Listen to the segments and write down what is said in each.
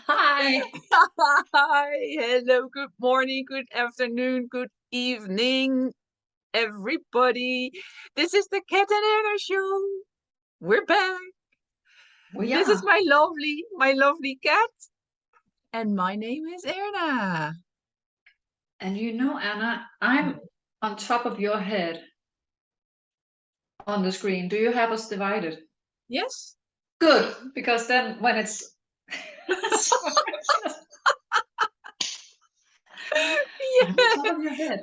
Hi. Hi, hello, good morning, good afternoon, good evening, everybody. This is the Cat and Anna show. We're back. Well, This is yeah. my lovely cat, and my name is Erna. And Anna, I'm on top of your head on the screen. Do you have us divided? Yes. Good, because then when it's I'm on top Yeah. of your head.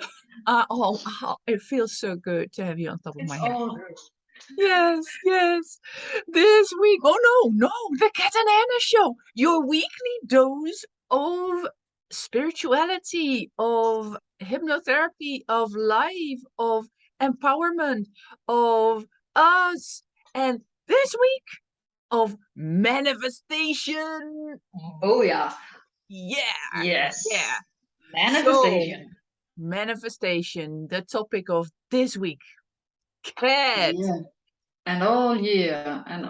It feels so good to have you on top of It's my head. all good. Yes, yes. This week, oh no, the Cat and Anna show, your weekly dose of spirituality, of hypnotherapy, of life, of empowerment, of us, and this week of manifestation. Oh yeah. Yeah, yeah. Yes. So, Manifestation. manifestation, the topic of this week. Cat. Yeah. And all year and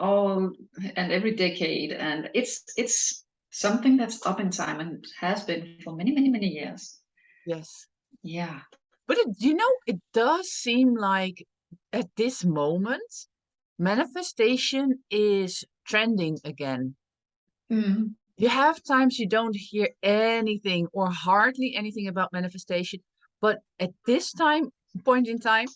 every decade. And it's something that's up in time and has been for many, many, many years. Yes. Yeah. But it does seem like at this moment, manifestation is trending again. Mm. You have times you don't hear anything or hardly anything about manifestation, but at this point in time,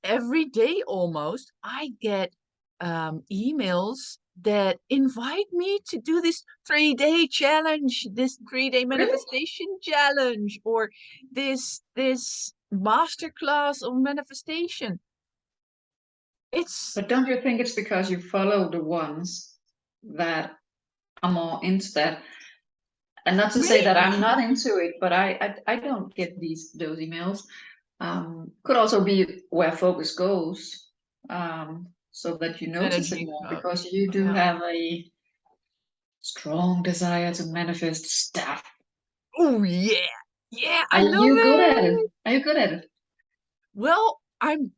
every day almost, I get emails that invite me to do this 3-day challenge, this 3-day Really? manifestation challenge, or this masterclass of manifestation. It's But don't you think it's because you follow the ones that are more into that? And not to say that I'm maybe not into it, but I don't get those emails. Could also be where focus goes, so that you notice it energy. more because you do Yeah. have a strong desire to manifest stuff. Oh yeah, yeah, I Are love you good at it? it. Are you good at it? Well, I'm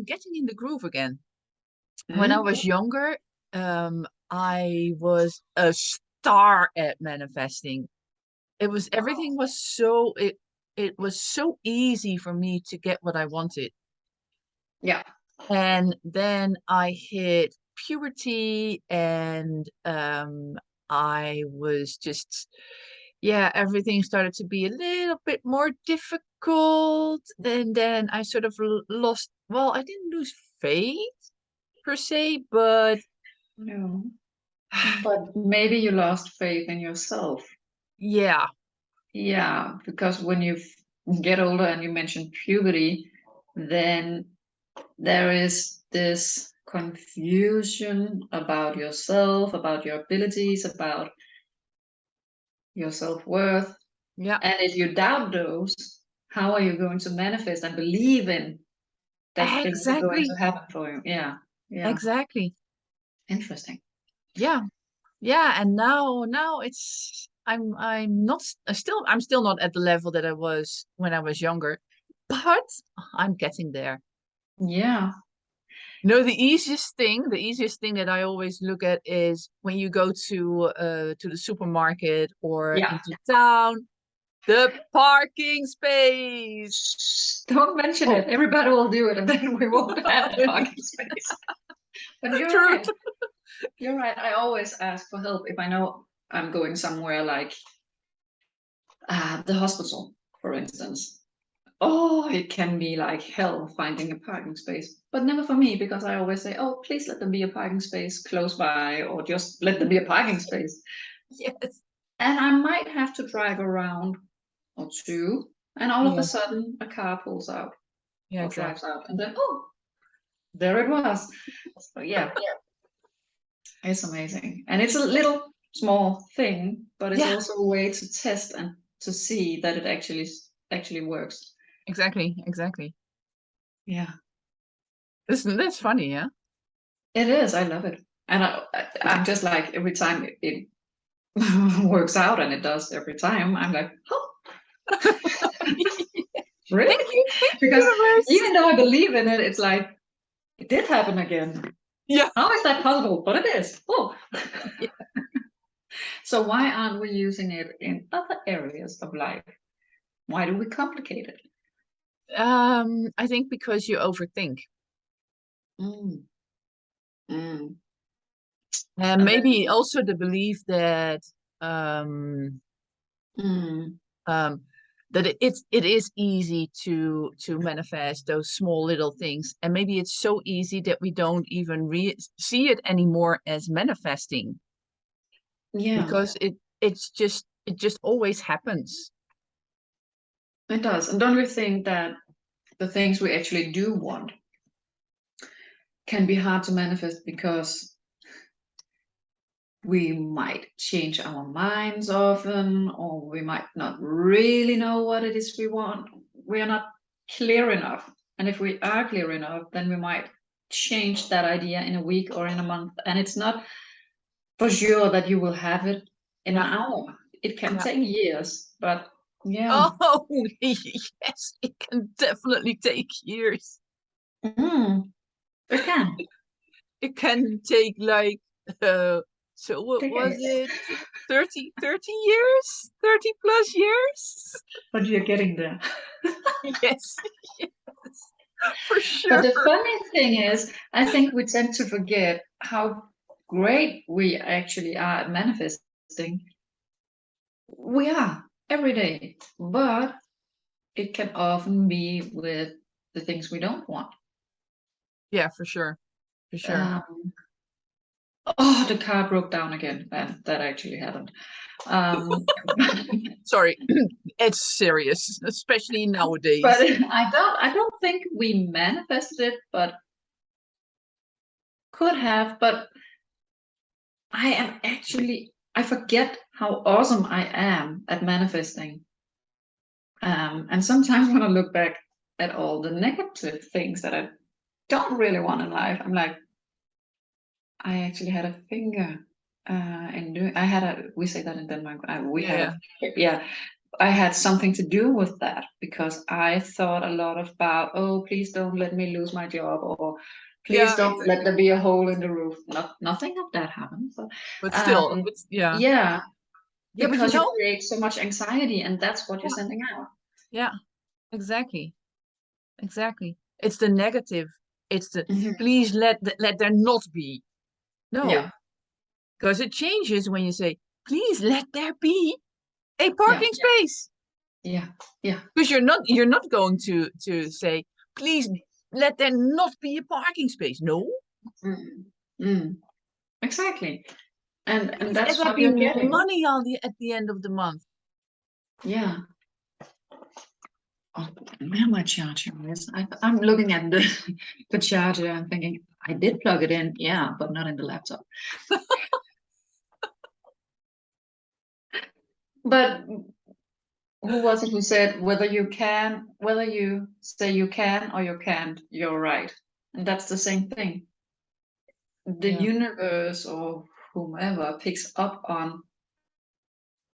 getting in the groove again. When I Mm? was younger, I was a star at manifesting. Everything was it was so easy for me to get what I wanted. Yeah. And then I hit puberty and I was just yeah, everything started to be a little bit more difficult. And then I sort of lost, well, I didn't lose faith per se, but No. But maybe you lost faith in yourself. yeah, Yeah, because when you get older and you mention puberty, then there is this confusion about yourself, about your abilities, about your self-worth. yeah, And if you doubt those, how are you going to manifest and believe in that things are going to exactly, happen for you? Yeah. Yeah. exactly. Interesting. Yeah, yeah. And now I'm still not at the level that I was when I was younger, but I'm getting there. Yeah. The easiest thing that I always look at is when you go to the supermarket or Yeah. into town, the parking space. Don't mention Oh, it. Everybody will do it, and then we won't have a parking space. But you're true. right. You're right. I always ask for help if I know I'm going somewhere like the hospital, for instance. Oh, it can be like hell finding a parking space, but never for me because I always say, "Oh, please let them be a parking space close by, or just let them be a parking space." Yes. And I might have to drive around or two, and all of a Yeah. sudden a car pulls out Yeah. or drives Exactly. out, and then oh, there it was. So yeah, it's amazing. And it's a little small thing, but it's Yeah. also a way to test and to see that it actually works. Exactly. Exactly. Yeah, That's funny, yeah. it is. I love it. And I'm just like every time it works out, and it does every time, I'm like, oh, really? Thank you, Because universe. even though I believe in it, it's like it did happen again. Yeah. How is that possible? But it is. Oh, So why aren't we using it in other areas of life? Why do we complicate it? I think because you overthink. Mm, mm. And And then, maybe also the belief that um, mm, um, it is easy to manifest those small little things, and maybe it's so easy that we don't even see it anymore as manifesting yeah, because it just always happens. it does. And don't you think that the things we actually do want can be hard to manifest because we might change our minds often, or we might not really know what it is we want. We are not clear enough. And if we are clear enough, then we might change that idea in a week or in a month. And it's not for sure that you will have it in an Yeah, hour. It can yeah. take years, but yeah. Oh, yes, it can definitely take years. Mm, it can. It can take like so what was Decades. it? 30 years? 30 plus years? But you're getting there. Yes, yes, for But sure. the funny thing is, I think we tend to forget how great we actually are at manifesting. We are every day, but it can often be with the things we don't want. Yeah, for sure. For sure. Um, oh, the car broke down again. That actually happened. Um, Sorry, it's serious, especially but nowadays. I don't think we manifested it, but could have. But I am actually, I forget how awesome I am at manifesting. And sometimes when I look back at all the negative things that I don't really want in life, I'm like, I actually had a finger in doing. I had a. We say that in Denmark. We had Yeah, a. Yeah, I had something to do with that because I thought a lot about. Oh, please don't let me lose my job, or please yeah, don't let there exactly. be a hole in the roof. Nothing of that happened. But But still, um, yeah. yeah, Yeah, but you because you know, create so much anxiety, and that's what you're yeah, sending out. yeah, exactly. Exactly. It's the negative. It's the Mhm. please let there not be. Yeah, No, because it changes when you say, please let there be a yeah, parking space. yeah, yeah. Because you're not going to say, please let there not be a parking space. No. Mm, mm, exactly. And Please let that's there what be you're getting. money on the at the end of the month. Yeah. Oh, where my charger is. I'm looking at the charger and thinking, I did plug it in, yeah, but not in the laptop. But who was it who said whether you say you can or you can't, you're right. And that's the same thing. The Yeah. universe or whomever picks up on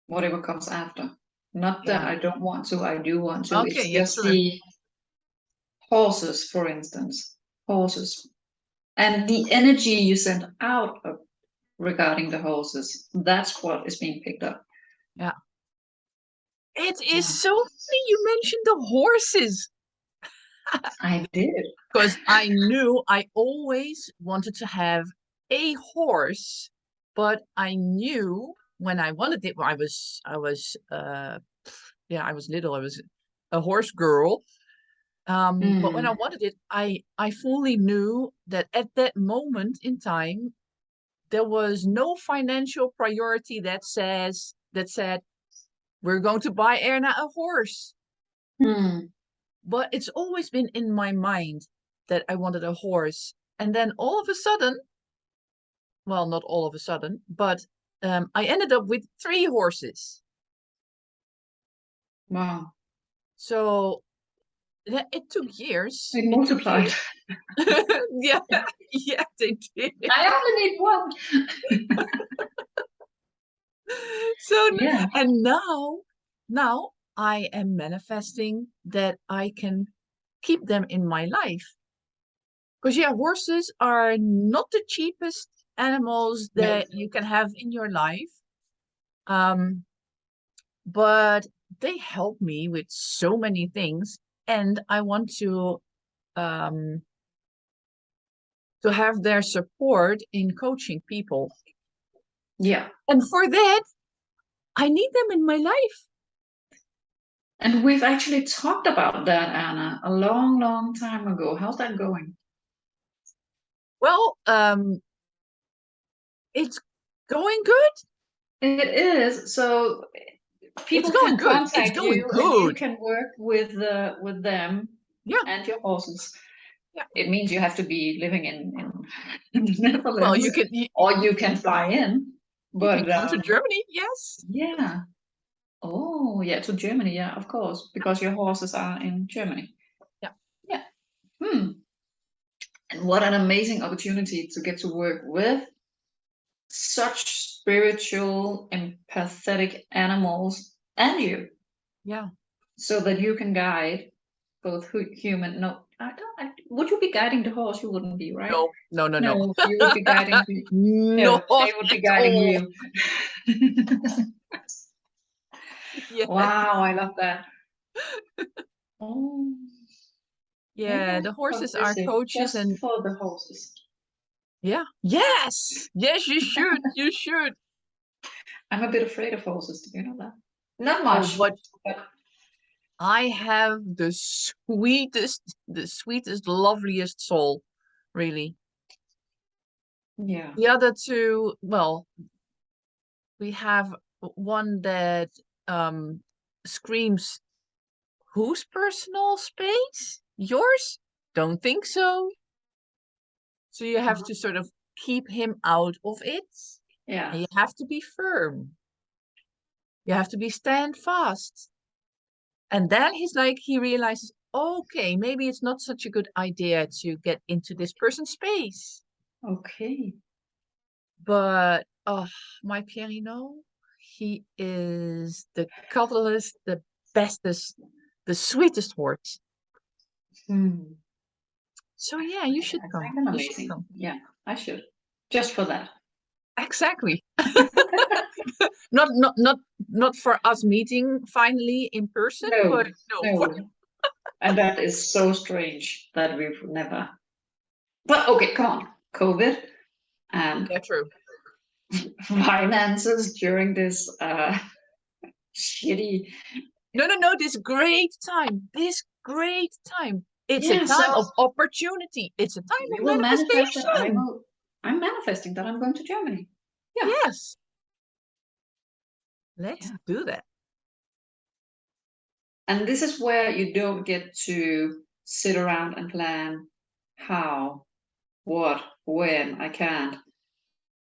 whatever comes after. Not that Yeah. I don't want to, I do want to. Okay, It's yeah, just sure. the horses, for instance. Horses. And the energy you send out regarding the horses, that's what is being picked up. Yeah. It is Yeah. so funny you mentioned the horses. I did. Because I knew I always wanted to have a horse, but I knew when I wanted it, I was little, I was a horse girl. But when I Mm, wanted it, I fully knew that at that moment in time, there was no financial priority that said we're going to buy Erna a horse. mm, But it's always been in my mind that I wanted a horse. And then all of a sudden, well, not all of a sudden, but I ended up with three horses. wow. So it took years. It It took multiplied. years. Yeah, yeah, they did. I only need one. So, Yeah. and now I am manifesting that I can keep them in my life. Because yeah, horses are not the cheapest animals No. that you can have in your life. But they help me with so many things, and I want to have their support in coaching people. Yeah. And for that, I need them in my life. And we've actually talked about that, Anna, a long, long time ago. How's that going? Well, it's going good. It is. So people It's going can good. It's contact going you and you good. can work with them Yeah. and your horses. Yeah. It means you have to be living in the Netherlands. Well, you can or you can fly in. you But can come to Germany, yes. yeah. Oh, yeah, to Germany, yeah, of course, because your horses are in Germany. Yeah. Yeah. And what an amazing opportunity to get to work with such spiritual, empathetic animals and you, Yeah. so that you can guide both human. No, would you be guiding the horse? You wouldn't be, right? No. No, you would be guiding the, No, they would be at guiding all. you. Yeah. Wow, I love that. Oh, maybe I Yeah, the should horses are visit coaches, just and for the horses. yeah. Yes. Yes, you should. You should. I'm a bit afraid of horses, do you know that? Not Oh, much, but but I have the sweetest, loveliest soul, really. yeah. The other two, well, we have one that screams, "Whose personal space? Yours? Don't think so." So you have to sort of keep him out of it, Yeah. and you have to be firm. You have to be stand fast. And then he realizes, okay, maybe it's not such a good idea to get into this person's space. Okay. But oh, my Pierino, he is the cuddliest, the bestest, the sweetest horse. Hmm. So yeah, you should I come. find them You should amazing. come. Yeah, I should. Just for that. Exactly. Not for us meeting finally in person, No, but no. no. And that is so strange that we've never. But okay, come on. COVID and Yeah, true. finances during this shitty. No, this great time. This great time. It's a Yeah, time so of opportunity. It's a time we of will manifest that manifestation. I'm manifesting that I'm going to Germany. Yeah. Yes. Let's Yeah. do that. And this is where you don't get to sit around and plan how, what, when. I can't.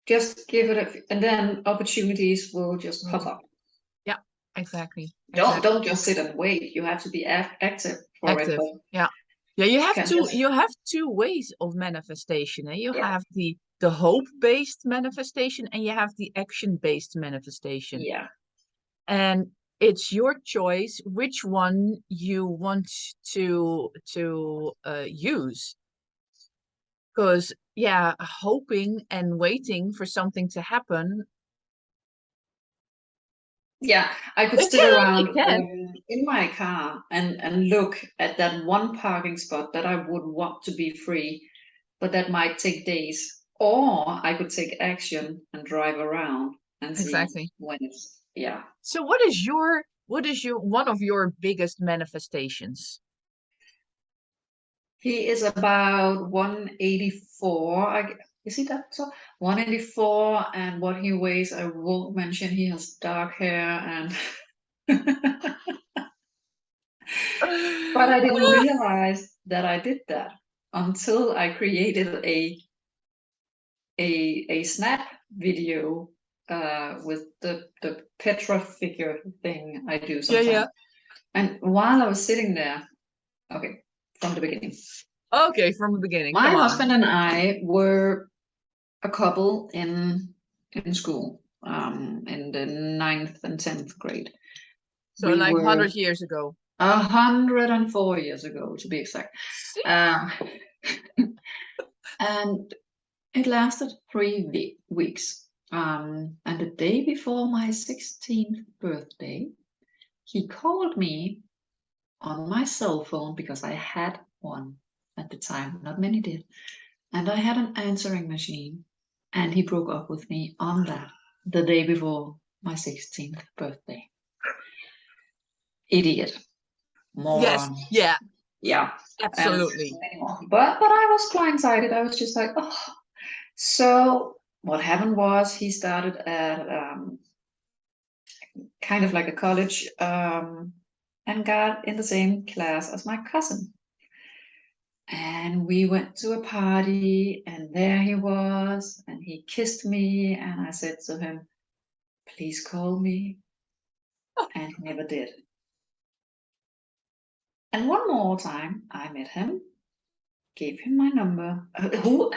Just give it and then opportunities will just pop up. Yeah, exactly. Don't just sit and wait. You have to be active for it. Active. But Yeah. Yeah, you have can two just you have two ways of manifestation. And you yeah, have the hope-based manifestation, and you have the action-based manifestation. yeah. And it's your choice which one you want to use. Because yeah, hoping and waiting for something to happen, Yeah, I could it sit can, around it can. in my car and look at that one parking spot that I would want to be free, but that might take days. Or I could take action and drive around and see Exactly. when it's yeah. So what is your one of your biggest manifestations? He is about 184. Is he that so? 184, and what he weighs, I won't mention. He has dark hair and but I didn't realize that I did that until I created a snap video with the Petra figure thing I do Yeah, yeah. sometimes. And while I was sitting there, okay, from the beginning. Okay, from the beginning. My Come on. husband and I were a couple in school, in the 9th and 10th grade. So We like were 100 years ago. 104 years ago, to be exact. See? And it lasted 3 weeks. And the day before my 16th birthday, he called me on my cell phone because I had one at the time. Not many did. And I had an answering machine. And he broke up with me on that the day before my 16th birthday. Idiot. Yes. Moron. Yeah. Yeah. Absolutely. But I was blindsided. I was just like, oh. So what happened was he started at kind of like a college and got in the same class as my cousin. And we went to a party, and there he was, and he kissed me, and I said to him, please call me. And he never did. And one more time I met him, gave him my number. Who?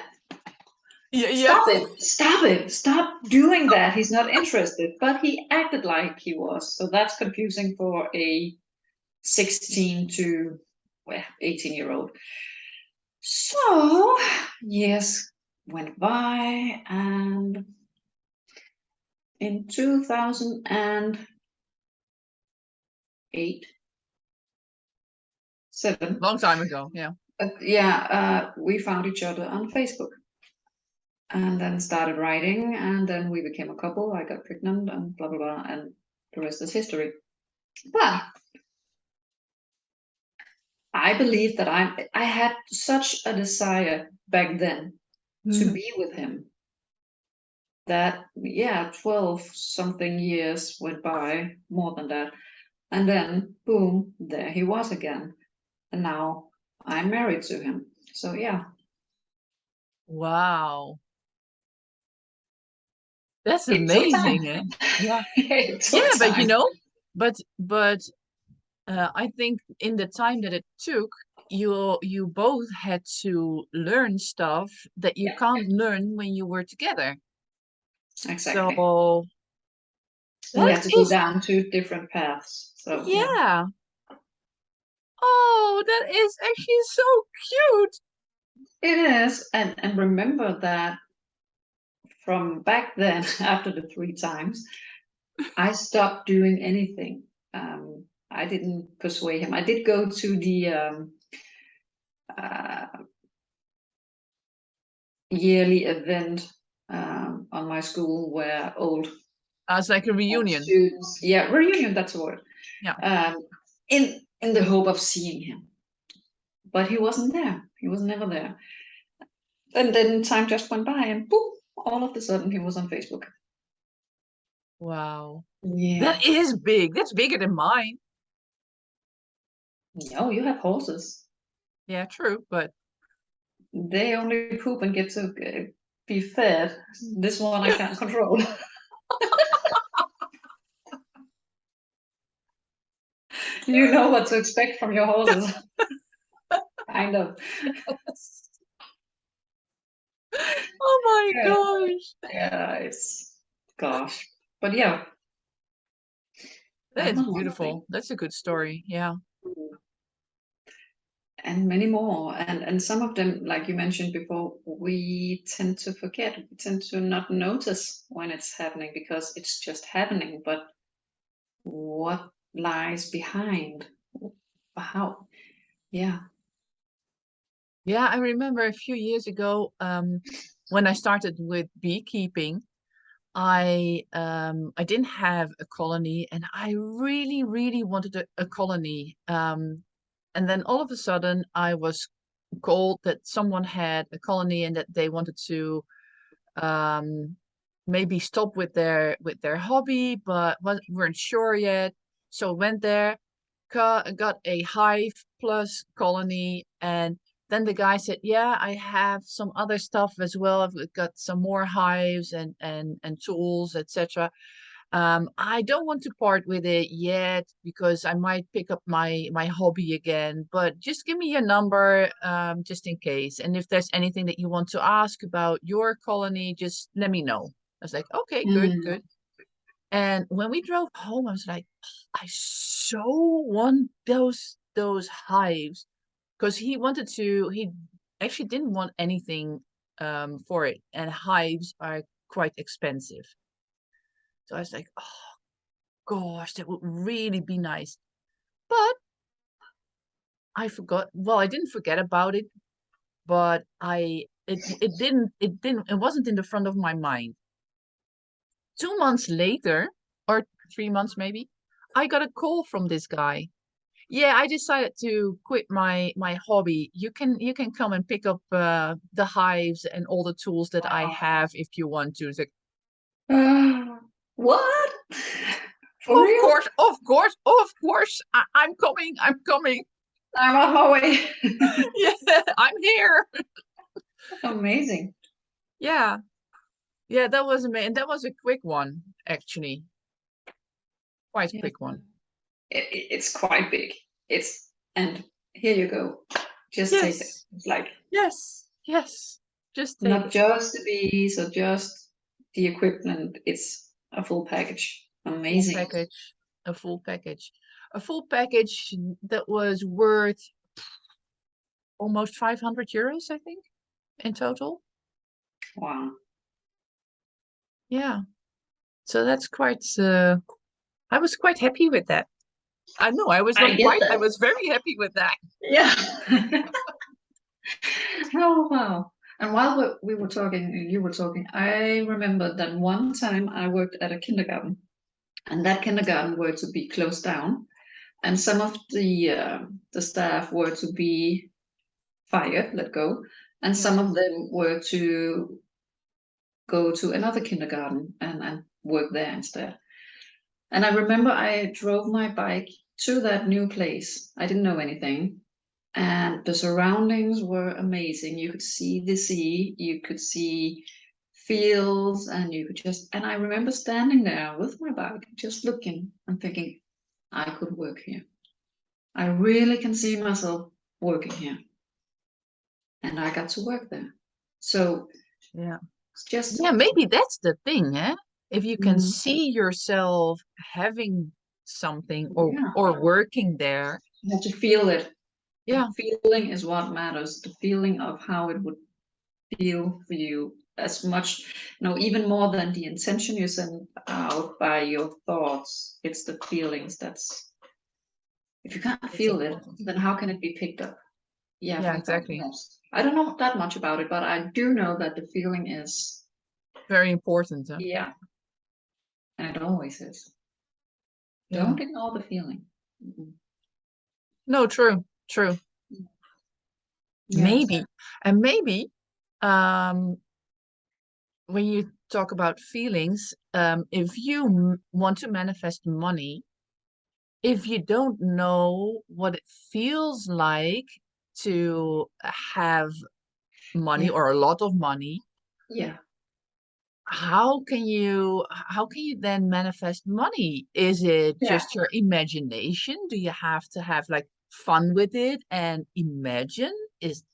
Yeah. Stop it, stop doing that. He's not interested. But he acted like he was. So that's confusing for a 16 to 18-year-old. So years went by, and in 2008, 7, Long time ago. Yeah. we found each other on Facebook and then started writing, and then we became a couple. I got pregnant and blah blah blah, and the rest is history. But I believe that I had such a desire back then to Mhm. be with him that 12 something years went by, more than that, and then boom, there he was again, and now I'm married to him. So yeah. Wow. That's It took time. amazing, eh? Yeah. It took Yeah, but time. but I think in the time that it took, you both had to learn stuff that you Yeah, can't learn when you were together. exactly. So We that had to go is, down two different paths, so yeah. yeah. Oh, that is actually so cute. It is. And remember that from back then, after the 3 times, I stopped doing anything. I didn't persuade him. I did go to the uh, yearly event on my school where old It's like a reunion. students, yeah, reunion, that's the word, Yeah. in the hope of seeing him. But he wasn't there. He was never there. And then time just went by, and boom, all of a sudden he was on Facebook. Wow. Yeah. That is big. That's bigger than mine. No, you have horses. Yeah, true. But They only poop and get to be fed. This one I can't control. You know what to expect from your horses. Kind of. oh my Yeah, gosh. yeah, it's gosh. But yeah, That I'm is a lovely. beautiful. That's a good story. Yeah. And many more. And some of them, like you mentioned before, we tend to forget. We tend to not notice when it's happening because it's just happening. But what lies behind? How? Yeah. Yeah, I remember a few years ago, when I started with beekeeping, I didn't have a colony and I really, really wanted a colony. And then all of a sudden I was called that someone had a colony and that they wanted to um maybe stop with their hobby, but weren't sure yet. So went there, got a hive plus colony, and then the guy said, "Yeah, I have some other stuff as well. I've got some more hives and tools, etc. I don't want to part with it yet because I might pick up my hobby again, but just give me your number, just in case. And if there's anything that you want to ask about your colony, just let me know." I was like, "Okay, good, Mm. good." And when we drove home, I was like, I so want those hives because he actually didn't want anything for it. And hives are quite expensive. So I was like, oh gosh, that would really be nice. But I forgot. Well, I didn't forget about it, but it wasn't in the front of my mind. 2 months later, or 3 months maybe, I got a call from this guy. Yeah, I decided to quit my hobby. You can come and pick up the hives and all the tools that I Wow. have if you want to. It's like, What? For of real? course, of course, of course. I'm coming. I'm coming. I'm on my way. Yeah, I'm here. Amazing. Yeah, yeah. That was amazing. That was a quick one, actually. Quite a Yeah. quick one. It's quite big. And here you go. Just take it. Yes, It's like yes, yes. Just take not it. just the bees or just the equipment. It's a full package. Full Amazing. package. A full package. A full package that was worth almost 500 euros, I think, in total. Wow. Yeah. So that's quite I was quite happy with that. I know I was I not get quite, I that. was very happy with that. Yeah. Oh wow. And while we were talking, you were talking, I remember that one time I worked at a kindergarten, and that kindergarten were to be closed down, and some of the staff were to be fired, let go, and some Yes. of them were to go to another kindergarten and work there instead. And I remember I drove my bike to that new place. I didn't know anything. And the surroundings were amazing. You could see the sea, you could see fields, and you could and I remember standing there with my bike, just looking and thinking, I could work here. I really can see myself working here. And I got to work there. So Yeah. it's just, Yeah, maybe that's the thing, eh? If you can mm, see yourself having something yeah, or working there. you have to feel it. The Yeah, feeling is what matters. The feeling of how it would feel for you as much, even more than the intention you send out by your thoughts. It's the feelings if you can't it's feel it, important. then how can it be picked up? Yeah, Yeah, by something exactly. else. I don't know that much about it, but I do know that the feeling is, Very important, huh? yeah, and it always is. Yeah. Don't ignore the feeling. Mm-mm. No, true, true. Yeah. Maybe. And maybe um when you talk about feelings, if you want to manifest money, if you don't know what it feels like to have money Yeah. or a lot of money, Yeah. how can you then manifest money? Is it Yeah. just your imagination? Do you have to have like fun with it and imagine? Is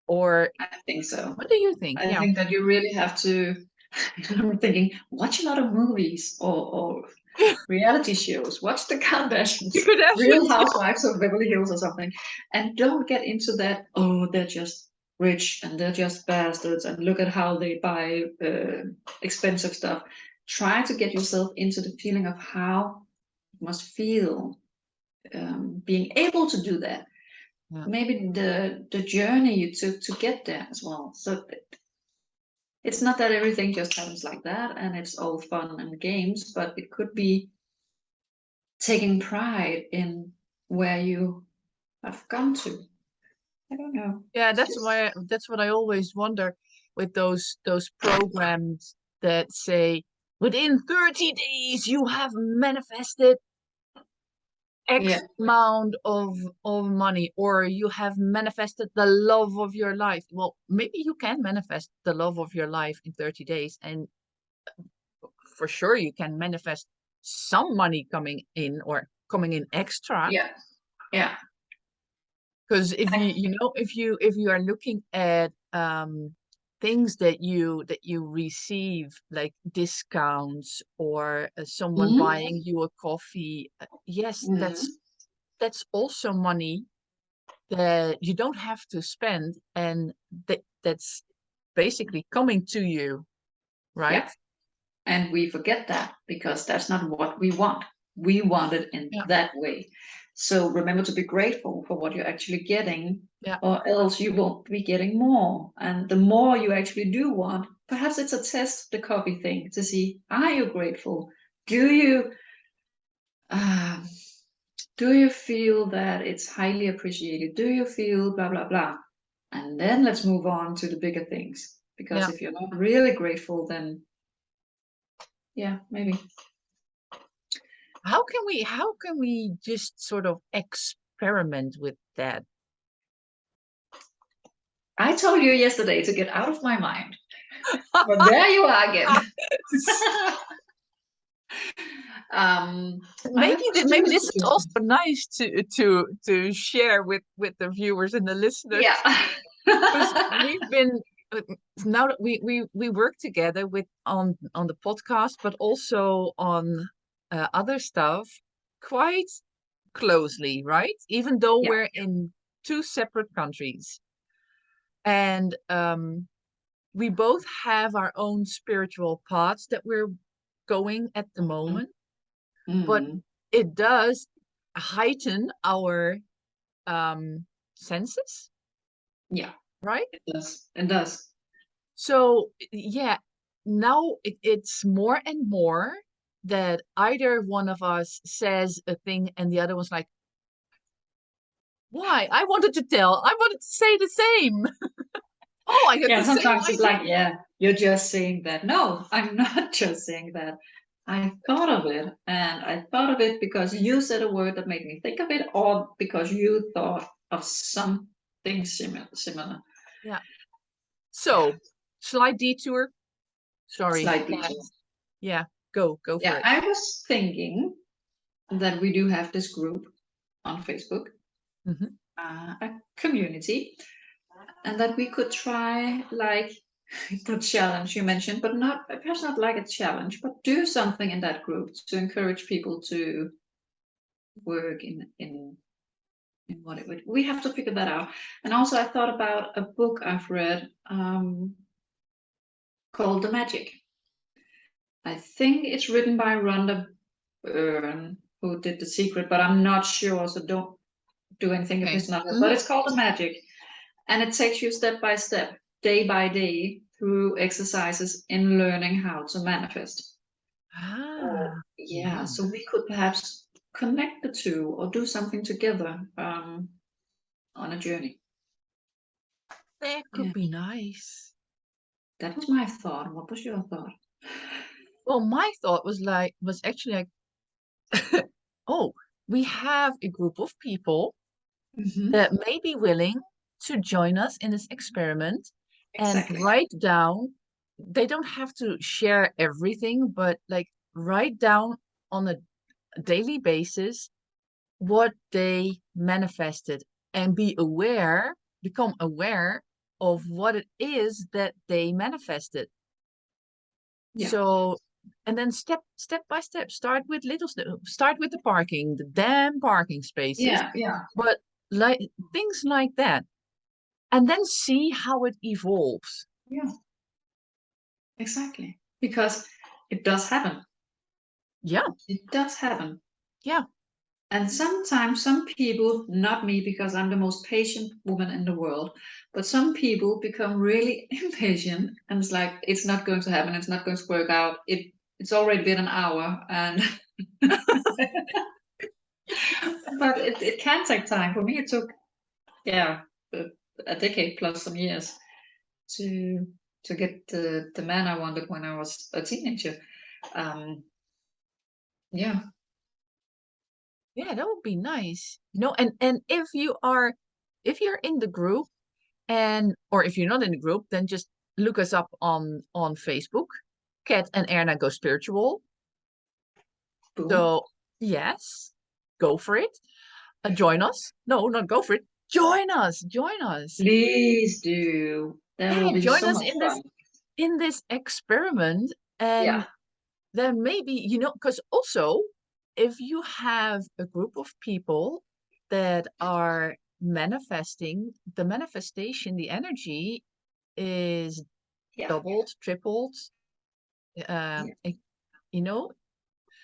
or I think so. what do you think? I Yeah. think that you really have to. I'm thinking, watch a lot of movies or reality shows. Watch the You Kardashians, could Real actually, Housewives of Beverly Hills or something, and don't get into that. Oh, they're just rich and they're just bastards, and look at how they buy expensive stuff. Try to get yourself into the feeling of how it must feel being able to do that. yeah. Maybe the journey you took to get there as well. So it's not that everything just happens like that and it's all fun and games, but it could be taking pride in where you have gone to. I don't know. Yeah, It's that's just, why that's what I always wonder with those programs that say within 30 days you have manifested yeah, X amount of money or you have manifested the love of your life. Well, maybe you can manifest the love of your life in 30 days and for sure you can manifest some money coming in or coming in extra. yeah, yeah, Because if I, you are looking at things that you receive like discounts or someone mhm, buying you a coffee, yes, that's mhm. that's also money that you don't have to spend and that's basically coming to you. right? Yeah. And we forget that because that's not what we want. We want it in Yeah. that way. So remember to be grateful for what you're actually getting, Yeah. or else you won't be getting more. And the more you actually do want, perhaps it's a test, the coffee thing, to see, are you grateful? Um, do you feel that it's highly appreciated? Do you feel blah, blah, blah? And then let's move on to the bigger things. Because Yeah. if you're not really grateful, then yeah, maybe. How can we just sort of experiment with that? I told you yesterday to get out of my mind. But there you are again. I have Maybe two this is suggestions. also nice to share with the viewers and the listeners, Yeah. because we've been now that we work together with on the podcast, but also on other stuff quite closely, right? Even though Yeah. we're in two separate countries, and we both have our own spiritual paths that we're going at the moment, but Mm. it does heighten our senses, Yeah, right? it does. It does. So yeah, now it's more and more that either one of us says a thing and the other one's like, why? I wanted to say the same. Oh, I had Yeah, the same sometimes it's like, idea. yeah, you're just saying that. No, I'm not just saying that. I thought of it, and I thought of it because you said a word that made me think of it, or because you thought of something similar. Yeah. Yeah, So, slight detour. Sorry. slight detail. Yeah, go for Yeah, it. I was thinking that we do have this group on Facebook, Hmm. a community, and that we could try like the challenge you mentioned, but not perhaps not like a challenge, but do something in that group to encourage people to work in what it would. We have to figure that out. And also, I thought about a book I've read called The Magic. I think it's written by Rhonda Byrne, who did The Secret, but I'm not sure, so don't do anything if Okay. it's not her. But Hmm. it's called The Magic, and it takes you step by step, day by day, through exercises in learning how to manifest. Ah, Oh, yeah. yeah. So we could perhaps connect the two or do something together on a journey. That Yeah, could be nice. that was my thought. What was your thought? Well, my thought was actually like, oh, we have a group of people Hmm. that may be willing to join us in this experiment and Exactly. write down. They don't have to share everything, but like write down on a daily basis what they manifested and become aware of what it is that they manifested. Yeah. So, and then step by step, start with the parking, the damn parking spaces, Yeah. Yeah. but like things like that, and then see how it evolves. Yeah. Exactly. Because it does happen. Yeah, It does happen. yeah. And sometimes some people, not me because I'm the most patient woman in the world, but some people become really impatient and it's like it's not going to happen, it's not going to work out. It's already been an hour and but it can take time. For me it took yeah a, a decade plus some years to to get the man I wanted when I was a teenager. Um yeah. Yeah, that would be nice. And if you're in the group and or if you're not in the group, then just look us up on Facebook. Kat and Erna Go Spiritual. Boom. So yes, go for it. Join us. No, not go for it. Join us. Join us. Please do. That will Yeah, be join so us much fun. in this experiment. Yeah. And then maybe, because also if you have a group of people that are manifesting, the manifestation, the energy is Yeah. doubled, tripled, it- you know,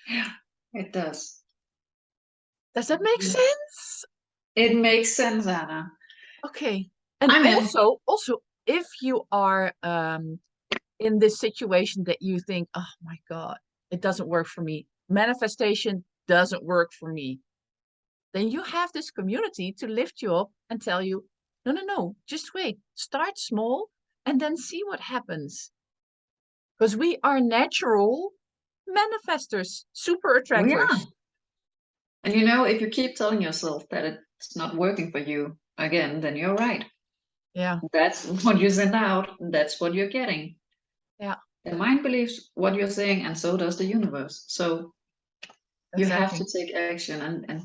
Yeah, it does. does that make Yeah. sense? It makes sense, Anna. Okay. And I'm in. also, if you are in this situation that you think, oh my God, it doesn't work for me, manifestation doesn't work for me, then you have this community to lift you up and tell you, no, no, no, just wait, start small and then see what happens. Because we are natural manifestors, super We are. attractors. And you know, if you keep telling yourself that it's not working for you again, then you're right. Yeah, That's what you send out, that's what you're getting. yeah, The mind believes what you're saying, and so does the universe. So you have to exactly, take action and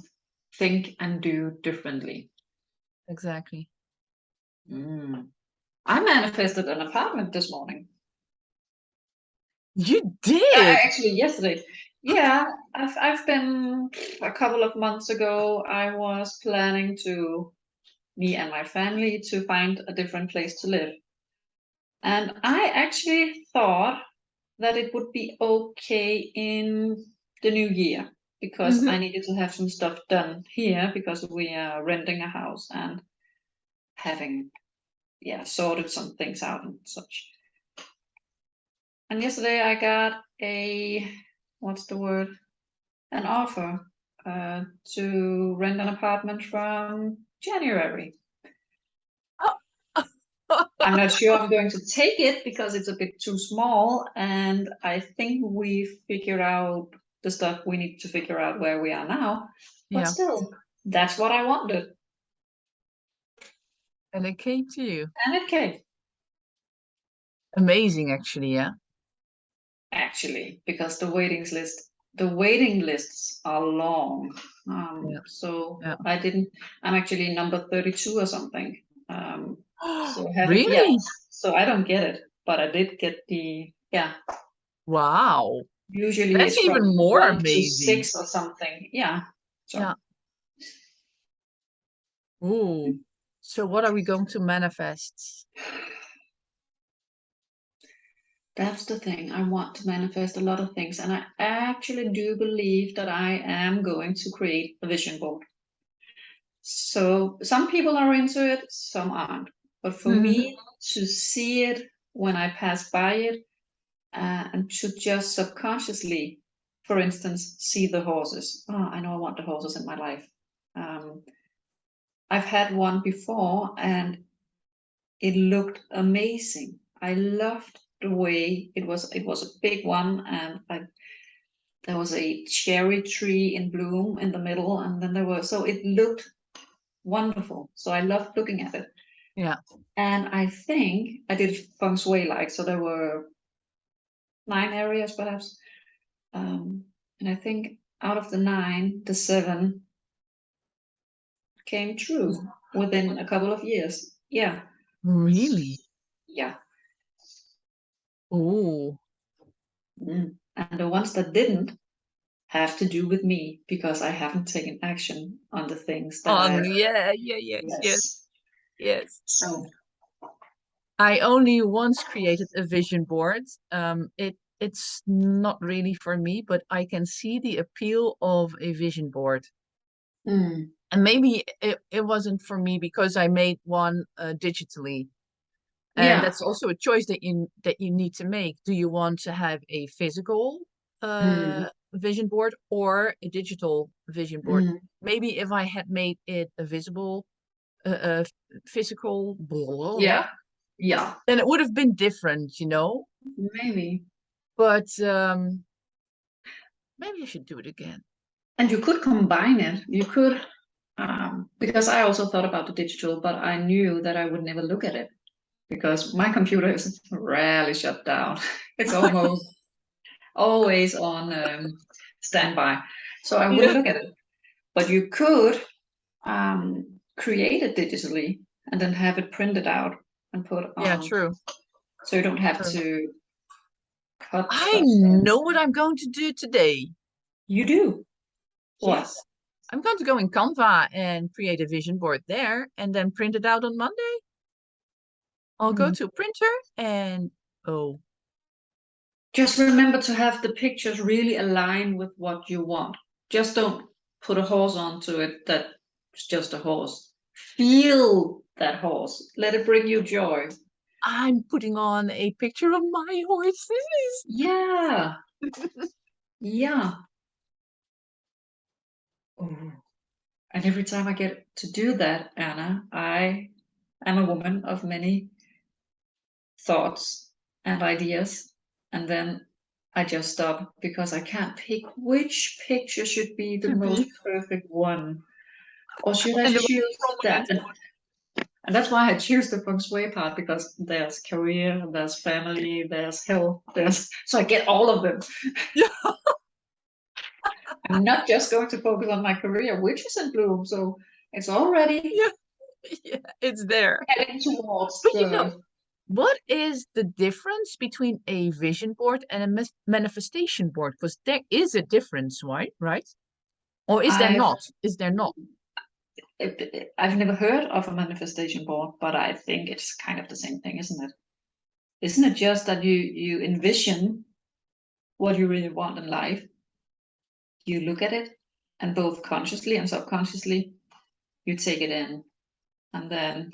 think and do differently. exactly. I manifested an apartment this morning. You did? Actually, yesterday. Yeah, I've been a couple of months ago. I was planning to me and my family to find a different place to live, and I actually thought that it would be okay in the new year because I Hmm. needed to have some stuff done here because we are renting a house and having sorted some things out and such. And yesterday I got a what's the word? An offer to rent an apartment from January. I'm not sure I'm going to take it because it's a bit too small, and I think we figured out the stuff we need to figure out where we are now. But Yeah, still, that's what I wanted, and it came to you. and it came Amazing, actually, yeah. actually because the waiting lists are long. Yeah, So yeah. I didn't. I'm actually number 32 or something. So I haven't. Yeah. Really? So I don't get it, but I did get the yeah. Wow. Usually That's it's from even more 1 to 6 amazing. or something. Yeah. Yeah. So Ooh. So what are we going to manifest? that's the thing. I want to manifest a lot of things. And I actually do believe that I am going to create a vision board. So some people are into it, some aren't. But for Hmm. me to see it when I pass by it, and to just subconsciously, for instance, see the horses. Oh, I know I want the horses in my life. Um, I've had one before and it looked amazing. I loved the way it was. It was a big one, and there was a cherry tree in bloom in the middle, and then there was so it looked wonderful. So I loved looking at it. Yeah. And I think I did feng shui like so. There were 9 areas perhaps, and I think out of the 9, the 7 came true within a couple of years. Yeah, Really? yeah. Oh. And the ones that didn't have to do with me because I haven't taken action on the things that On I yeah, yeah, yes, yes, yes. yes. So I only once created a vision board. It's not really for me, but I can see the appeal of a vision board. mm, And maybe it wasn't for me because I made one digitally. And yeah. that's also a choice that you need to make. Do you want to have a physical Mm, vision board or a digital vision board? mm, Maybe if I had made it a visible, uh, physical, blah, blah, blah, yeah. Yeah. then it would have been different, you know. Maybe. But maybe I should do it again. And you could combine it. You could because I also thought about the digital, but I knew that I would never look at it because my computer is rarely shut down. It's almost always on standby. So I Yeah. wouldn't look at it. But you could create it digitally and then have it printed out and put Yeah, on. true. So you don't have True. to cut I stuff. know what I'm going to do today. You do. What? Yes. I'm going to go in Canva and create a vision board there and then print it out on Monday. I'll go Mm. to a printer and oh, just remember to have the pictures really align with what you want. Just don't put a horse onto it that's just a horse. Feel that horse. Let it bring you joy. I'm putting on a picture of my horses. Yeah. Yeah. Oh. And every time I get to do that, Anna, I am a woman of many thoughts and ideas. And then I just stop because I can't pick which picture should be the To most be perfect one. Or should I and the most choose that? prominent one. And that's why I choose the feng shui part, because there's career, there's family, there's health, so I get all of them. Yeah. I'm not just going to focus on my career, which is in bloom, so it's already Yeah. Yeah, it's there. heading towards But the. what is the difference between a vision board and a manifestation board? Because there is a difference, right? Right? Or is there I've not? Is there not? I've never heard of a manifestation board, but I think it's kind of the same thing, isn't it? Isn't it just that you envision what you really want in life? You look at it, and both consciously and subconsciously, you take it in, and then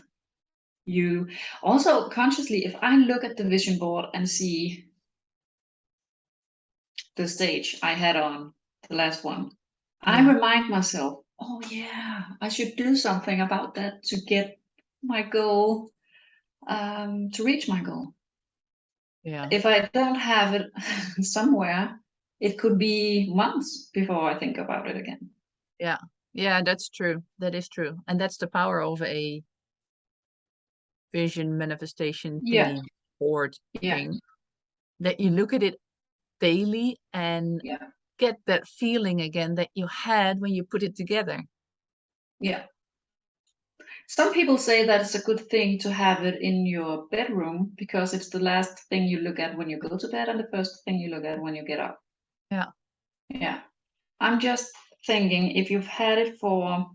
you also consciously, if I look at the vision board and see the stage I had on the last one, I Yeah. remind myself, oh yeah, I should do something about that to get my goal, to reach my goal. Yeah. If I don't have it somewhere, it could be months before I think about it again. Yeah. Yeah, that's true. That is true. And that's the power of a vision manifestation Yeah, thingy board yeah, thing. That you look at it daily and yeah, get that feeling again that you had when you put it together. yeah. Some people say that it's a good thing to have it in your bedroom because it's the last thing you look at when you go to bed and the first thing you look at when you get up. Yeah. Yeah. I'm just thinking if you've had it for,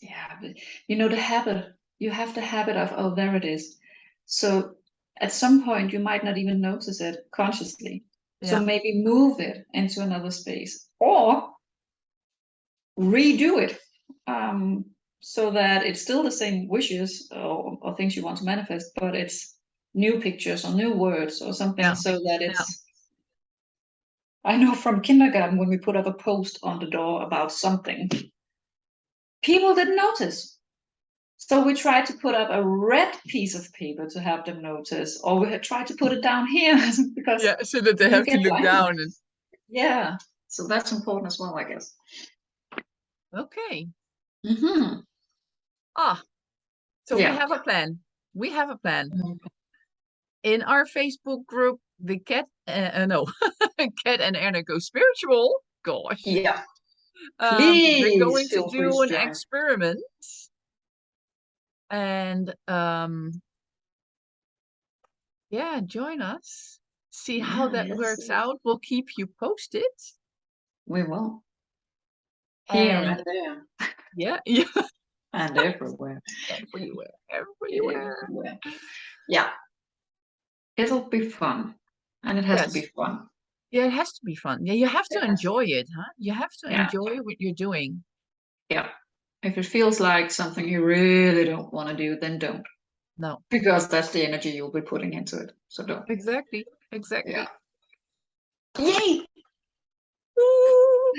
yeah, the habit, you have the habit of, oh, there it is. So at some point, you might not even notice it consciously. So Yeah. maybe move it into another space or redo it, so that it's still the same wishes or things you want to manifest, but it's new pictures or new words or something, Yeah. so that Yeah. it's. I know from kindergarten when we put up a post on the door about something, people didn't notice. So we tried to put up a red piece of paper to have them notice, or we had tried to put it down here because Yeah. So that they you have to get look blinded. down and Yeah, so that's important as well, I guess. okay. Mm-hmm. Ah, so we Yeah. have a plan. We have a plan. In our Facebook group, the cat, no, Cat and Anna Go Spiritual. Gosh. Yeah. We're Please going to feel free do to an join. experiment. And yeah, join us. See how Yeah, that let's works see. out. We'll keep you posted. We will. Here And and there yeah, yeah, and everywhere. everywhere, everywhere. Everywhere. Yeah, it'll be fun. And it has to be Yes. fun. Yeah, it has to be fun. Yeah, you have to It has to. enjoy it, huh? You have to Yeah. enjoy what you're doing. Yeah. If it feels like something you really don't want to do, then don't. No, Because that's the energy you'll be putting into it. So don't. exactly, Yeah. exactly. Yay! Ooh,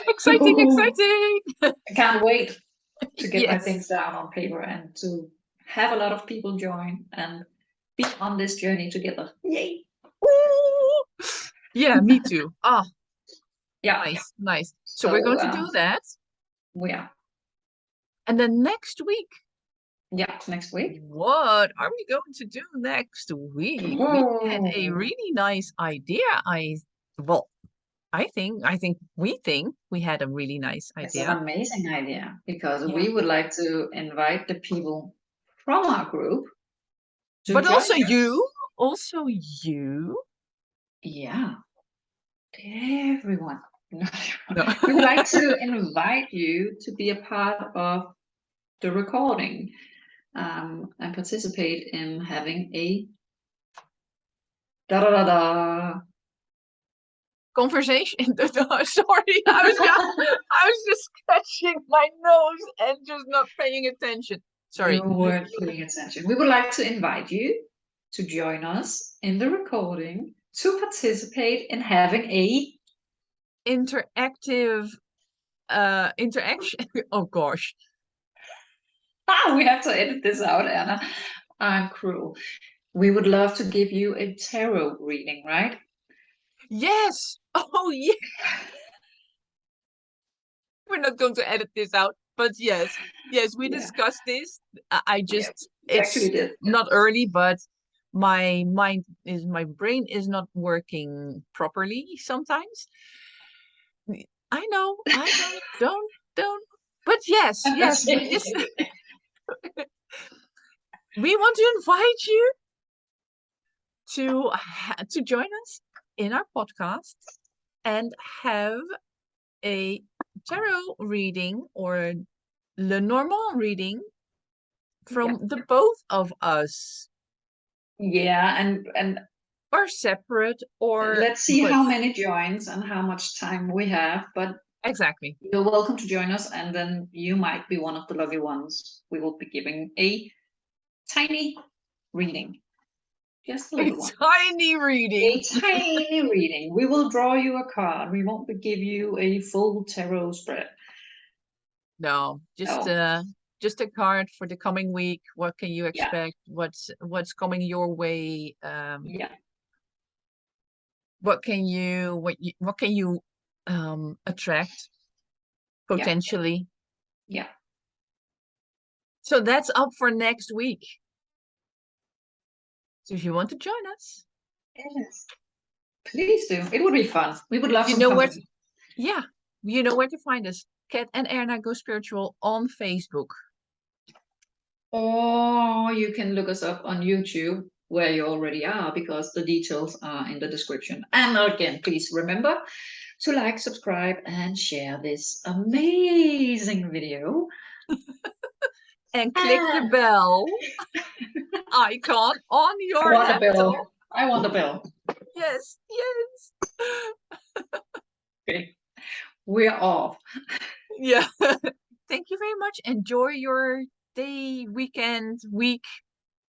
exciting, exciting. I can't wait to get my Yes. things down on paper and to have a lot of people join and be on this journey together. Yay! Ooh. Yeah, me too. Ah, Yeah. nice, nice. So we're So going to do that. yeah. And then next week, Yeah, next week. what are we going to do next week? We had a Whoa. really nice idea. Well, we think we had a really nice It's an idea. amazing idea because Yeah. we would like to invite the people from our group to But join also us. you. Yeah, everyone. Not No. everyone. We would like to invite you to be a part of the recording, and participate in having a Da da da da. Conversation. Sorry, I was just scratching my nose and just not paying attention. Sorry. You weren't paying attention. We would like to invite you to join us in the recording to participate in having a Interactive interaction. Oh gosh. we have to edit this out, Anna. I'm cruel. We would love to give you a tarot reading, right? Yes. Oh yeah. We're not going to edit this out, but yes, we Yeah. discussed this. I just We actually it's did. not early, but my brain is not working properly sometimes. I know, don't. But yes, we want to invite you to join us in our podcast and have a tarot reading or Lenormand reading from the both of us, Yeah, and or separate, or let's see but how many joins and how much time we have. But exactly. you're welcome to join us, and then you might be one of the lucky ones. We will be giving a tiny reading. Just a A little one. tiny reading. A tiny reading. We will draw you a card. We won't give you a full tarot spread. No, just No. just a card for the coming week. What can you Yeah. expect? What's coming your way? Yeah. What can you attract potentially? Yeah. So that's up for next week. So if you want to join us, Yes. Please do. It would be fun. We would love you some know where. company. Yeah, you know where to find us. Kat and Erna Go Spiritual on Facebook. Or you can look us up on YouTube, where you already are, because the details are in the description. And again, please remember to like, subscribe, and share this amazing video. And click the bell icon on your laptop. I want a bell. Yes. Okay. We're off. Yeah. Thank you very much. Enjoy your day, weekend, week,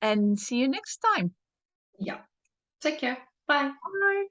and see you next time. Yeah. Take care. Bye. Bye.